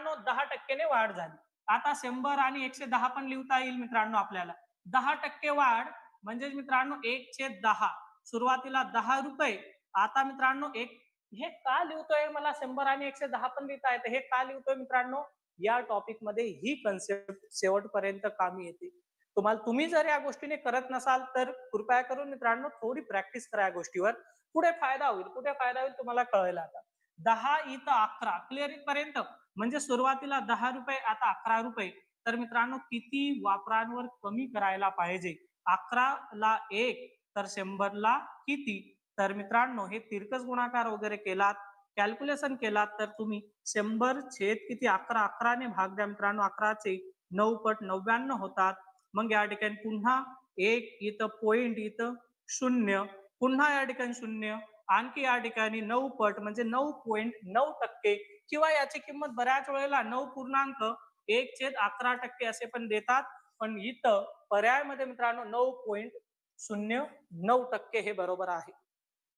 मित्रांनो 10% वाढ झाली. आता 100 आणि 110 पण लिहिता येईल मित्रांनो आपल्याला. 10% वाढ म्हणजे मित्रांनो 1/10. सुरुवातीला 10 रुपये, आता मित्रांनो हे का लिहितोय, मला 100 आणि 110 पण लिहिता येते, हे का लिहितोय मित्रांनो, या टॉपिक मध्ये ही कन्सेप्ट शेवटपर्यंत कामी येते. तुम्ही जर या गोष्टीने करत नसाल तर कृपया करून मित्रांनो थोडी प्रॅक्टिस करा या गोष्टीवर. पुढे फायदा होईल तुम्हाला कळेल. आता 10 इथं 11 क्लिअर इथपर्यंत, म्हणजे सुरुवातीला 10 रुपये, आता 11 रुपये. तर मित्रांनो किती वापरांवर कमी करायला पाहिजे? 11 ला 1 तर 100 ला किती? तर मित्रांनो हे तिरकस गुणाकार वगैरे केलात, कॅल्क्युलेशन केलात तर तुम्ही 100 छेद किती 11, 11 ने भाग द्या मित्रांनो, 11 चे 9 पट 99 होतात. मग या ठिकाणी पुन्हा 1 इथं पॉइंट, इथं 0, पुन्हा या ठिकाणी 0, आणखी या ठिकाणी 9 पट म्हणजे 9.9%, किंवा याची किंमत बऱ्याच वेळेला 9.1/11% असे पण देतात. पण इथं पर्यायामध्ये मित्रांनो 9.09% हे बरोबर आहे.